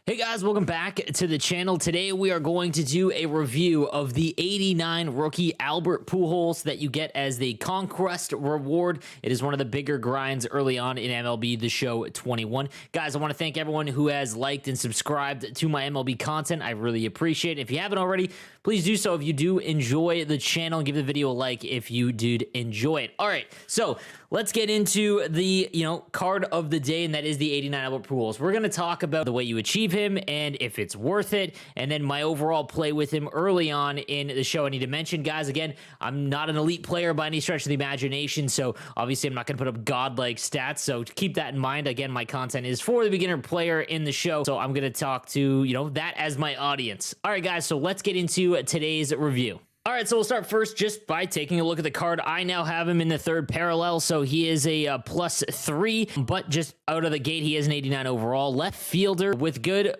Hey guys, welcome back to the channel. Today we are going to do a review of the 89 rookie Albert Pujols that you get as the conquest reward. It is one of the bigger grinds early on in MLB The Show 21. Guys, I want to thank everyone who has liked and subscribed to my MLB content. I really appreciate it. If you haven't already, please do so if you do enjoy the channel. Give the video a like if you did enjoy it. All right, so let's get into the card of the day, and that is the 89 Albert Pujols. We're going to talk about the way you achieve him and if it's worth it, and then my overall play with him early on in the show. I need to mention, guys, again, I'm not an elite player by any stretch of the imagination, so obviously I'm not going to put up godlike stats, so keep that in mind. Again, my content is for the beginner player in the show, so I'm going to talk to, that as my audience. All right, guys, so let's get into today's review. All right, so we'll start first just by taking a look at the card. I now have him in the third parallel, so he is a +3, but just out of the gate, he is an 89 overall. Left fielder with good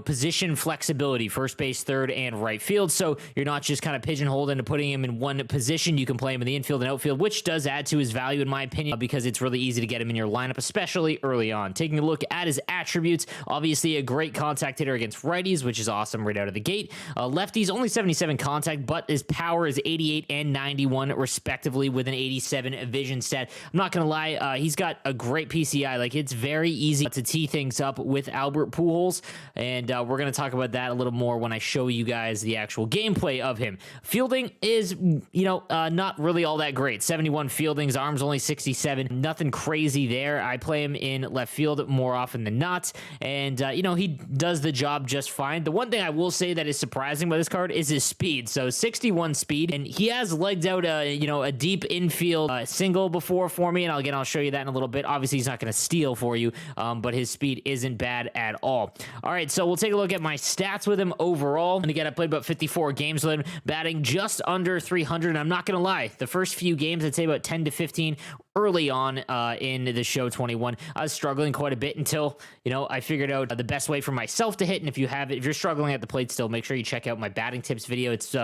position flexibility, first base, third, and right field. So you're not just kind of pigeonholed into putting him in one position. You can play him in the infield and outfield, which does add to his value, in my opinion, because it's really easy to get him in your lineup, especially early on. Taking a look at his attributes, obviously a great contact hitter against righties, which is awesome right out of the gate. Lefties, only 77 contact, but his power is 88 and 91, respectively, with an 87 vision stat. I'm not going to lie, he's got a great PCI. Like, it's very easy to tee things up with Albert Pujols, and we're going to talk about that a little more when I show you guys the actual gameplay of him. Fielding is, not really all that great. 71 fielding, his arm's only 67. Nothing crazy there. I play him in left field more often than not, and, he does the job just fine. The one thing I will say that is surprising by this card is his speed. So 61 speed, and he has legged out a deep infield single before for me, and I'll show you that in a little bit. Obviously, he's not going to steal for you, but his speed isn't bad at all. All right, so we'll take a look at my stats with him overall. And again, I played about 54 games with him, batting just under 300. And I'm not going to lie, the first few games, I'd say about 10 to 15 early on in the show 21, I was struggling quite a bit until, I figured out the best way for myself to hit. And if you're struggling at the plate still, make sure you check out my batting tips video. It's,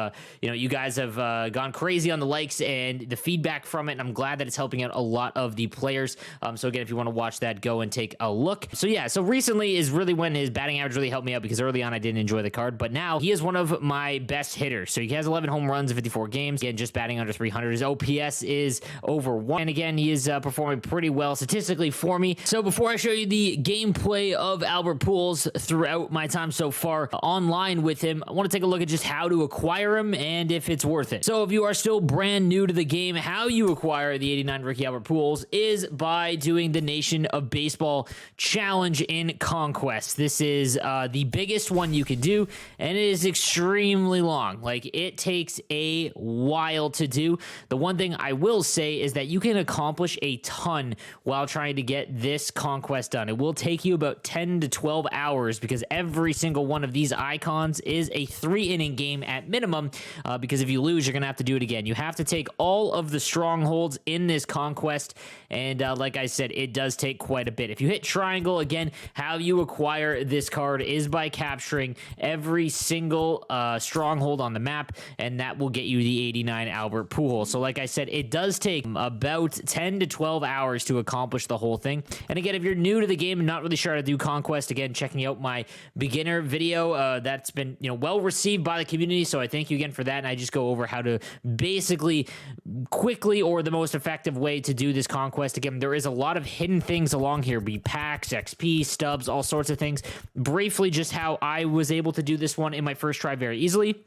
you guys have gone crazy on the likes and the feedback from it, and I'm glad that it's helping out a lot of the players. So again, if you want to watch that, go and take a look. So yeah, so recently is really when his batting average really helped me out, because early on I didn't enjoy the card, but now he is one of my best hitters. So he has 11 home runs in 54 games, again, just batting under 300. His OPS is over 1, and again, he is performing pretty well statistically for me. So before I show you the gameplay of Albert Pujols throughout my time so far online with him, I want to take a look at just how to acquire him and if it's worth it. So if you are still brand new to the game, how you acquire the 89 rookie Albert Pujols is by doing the Nation of Baseball challenge in Conquest. This is the biggest one you could do, and it is extremely long. Like, it takes a while to do. The one thing I will say is that you can accomplish a ton while trying to get this conquest done. It will take you about 10 to 12 hours, because every single one of these icons is a 3-inning game at minimum, because if you lose, you're going to have to do it again. You have to take all of the strongholds in this conquest, and like I said, it does take quite a bit. If you hit triangle, again, how you acquire this card is by capturing every single stronghold on the map, and that will get you the 89 Albert Pujols. So like I said, it does take about 10 to 12 hours to accomplish the whole thing. And again, if you're new to the game and not really sure how to do Conquest, again, checking out my beginner video, that's been well received by the community, so I thank you again for that. And I just go over how to basically quickly, or the most effective way to do this Conquest. Again, there is a lot of hidden things along here, be packs, XP, stubs, all sorts of things. Briefly, just how I was able to do this one in my first try very easily.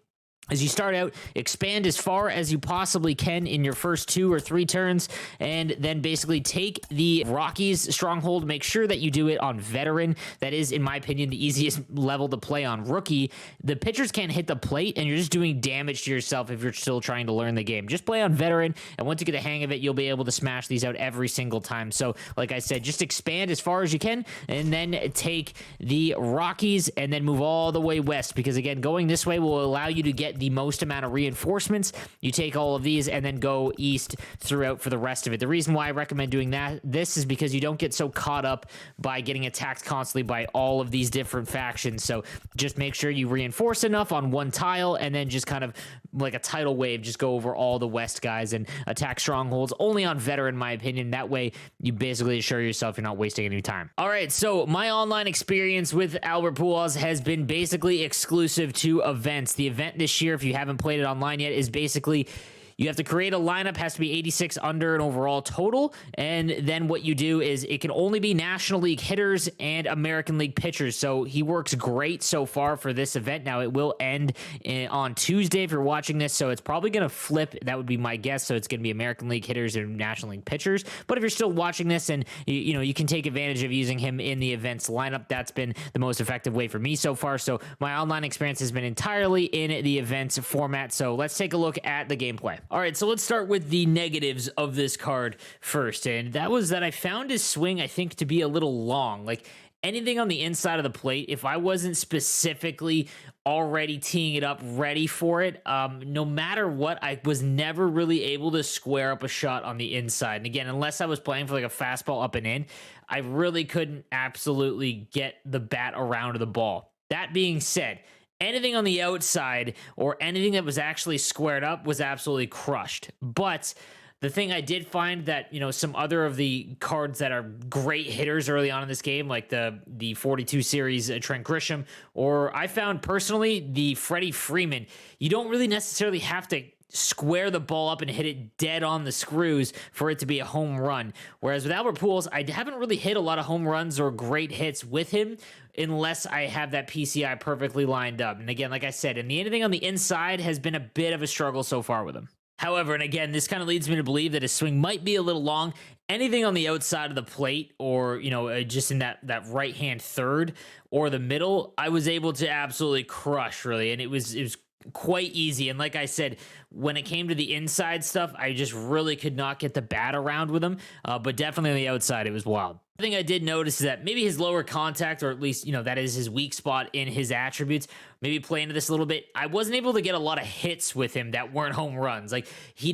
As you start out, expand as far as you possibly can in your first 2 or 3 turns, and then basically take the Rockies stronghold. Make sure that you do it on veteran. That is, in my opinion, the easiest level to play on rookie. The pitchers can't hit the plate, and you're just doing damage to yourself if you're still trying to learn the game. Just play on veteran, and once you get the hang of it, you'll be able to smash these out every single time. So, like I said, just expand as far as you can, and then take the Rockies, and then move all the way west, because, again, going this way will allow you to get the most amount of reinforcements. You take all of these and then go east throughout for the rest of it. The reason why I recommend doing this is because you don't get so caught up by getting attacked constantly by all of these different factions. So just make sure you reinforce enough on one tile, and then just kind of like a tidal wave, just go over all the west guys and attack strongholds only on veteran, in my opinion. That way you basically assure yourself you're not wasting any time. All right, so my online experience with Albert Pujols has been basically exclusive to events. The event this year, if you haven't played it online yet, is basically you have to create a lineup, has to be 86 under an overall total, and then what you do is it can only be National League hitters and American League pitchers. So he works great so far for this event. Now it will end on Tuesday if you're watching this, so it's probably going to flip. That would be my guess. So it's going to be American League hitters and National League pitchers. But if you're still watching this and you can take advantage of using him in the event's lineup, that's been the most effective way for me so far. So my online experience has been entirely in the events format. So let's take a look at the gameplay. All right, so let's start with the negatives of this card first, and that was that I found his swing, I think, to be a little long. Like, anything on the inside of the plate, if I wasn't specifically already teeing it up ready for it, no matter what, I was never really able to square up a shot on the inside. And again, unless I was playing for like a fastball up and in, I really couldn't absolutely get the bat around the ball. That being said, anything on the outside or anything that was actually squared up was absolutely crushed. But the thing I did find that, some other of the cards that are great hitters early on in this game, like the 42 series Trent Grisham, or I found personally the Freddie Freeman, you don't really necessarily have to square the ball up and hit it dead on the screws for it to be a home run. Whereas with Albert Pujols, I haven't really hit a lot of home runs or great hits with him unless I have that PCI perfectly lined up. And again, like I said, anything on the inside has been a bit of a struggle so far with him. However, and again, this kind of leads me to believe that his swing might be a little long. Anything on the outside of the plate or, just in that right-hand third or the middle, I was able to absolutely crush, really. And it was quite easy. And like I said, when it came to the inside stuff, I just really could not get the bat around with him. But definitely on the outside, it was wild. The thing I did notice is that maybe his lower contact, or at least, that is his weak spot in his attributes, maybe play into this a little bit. I wasn't able to get a lot of hits with him that weren't home runs. Like, he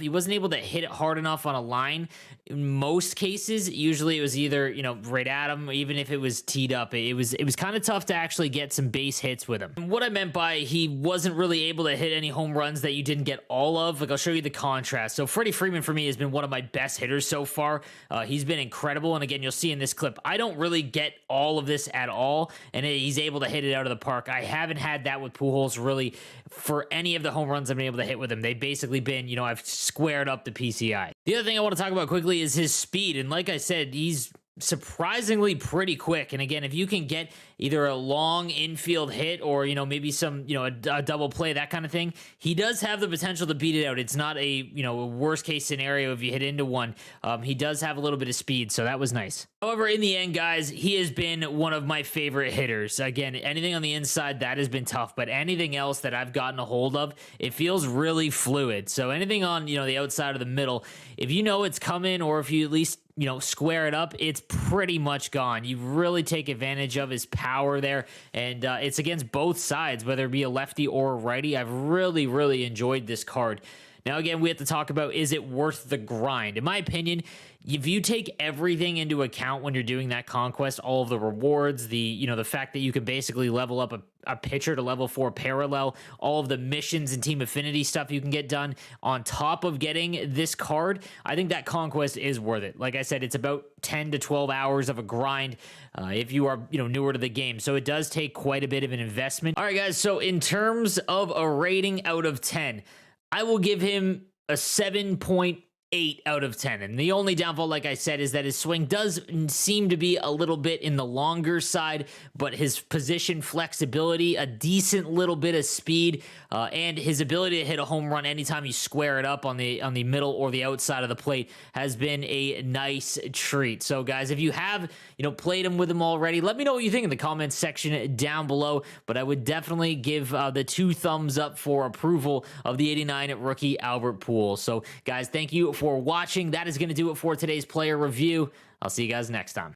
wasn't able to hit it hard enough on a line. In most cases, usually it was either, right at him, even if it was teed up. It was kind of tough to actually get some base hits with him. And what I meant by he wasn't really able to hit any home runs that you didn't get all of, like, I'll show you the contrast. So Freddie Freeman for me has been one of my best hitters so far. He's been incredible. And again, you'll see in this clip, I don't really get all of this at all, and he's able to hit it out of the park. I haven't had that with Pujols really for any of the home runs I've been able to hit with him. They've basically been, I've squared up the PCI. The other thing I want to talk about quickly is his speed, and like I said, he's surprisingly pretty quick. And again, if you can get either a long infield hit or maybe some a double play, that kind of thing, he does have the potential to beat it out. It's not a a worst case scenario if you hit into one. He does have a little bit of speed, so that was nice. However, in the end, guys, he has been one of my favorite hitters. Again, anything on the inside, that has been tough, but anything else that I've gotten a hold of, it feels really fluid. So anything on the outside of the middle, if it's coming, or if you at least square it up, it's pretty much gone. You really take advantage of his power there, and it's against both sides, whether it be a lefty or a righty. I've really, really enjoyed this card. Now, again, we have to talk about, is it worth the grind? In my opinion, if you take everything into account when you're doing that conquest, all of the rewards, the fact that you can basically level up a pitcher to level 4 parallel, all of the missions and team affinity stuff you can get done on top of getting this card, I think that conquest is worth it. Like I said, it's about 10 to 12 hours of a grind if you are newer to the game. So it does take quite a bit of an investment. All right, guys, so in terms of a rating out of 10, I will give him a 7.8 out of 10. And the only downfall, like I said, is that his swing does seem to be a little bit in the longer side, but his position flexibility, a decent little bit of speed, and his ability to hit a home run anytime you square it up on the middle or the outside of the plate has been a nice treat. So guys, if you have played him with him already, let me know what you think in the comments section down below. But I would definitely give the 2 thumbs up for approval of the 89 rookie Albert Pujols. So guys, thank you for watching. That is going to do it for today's player review. I'll see you guys next time.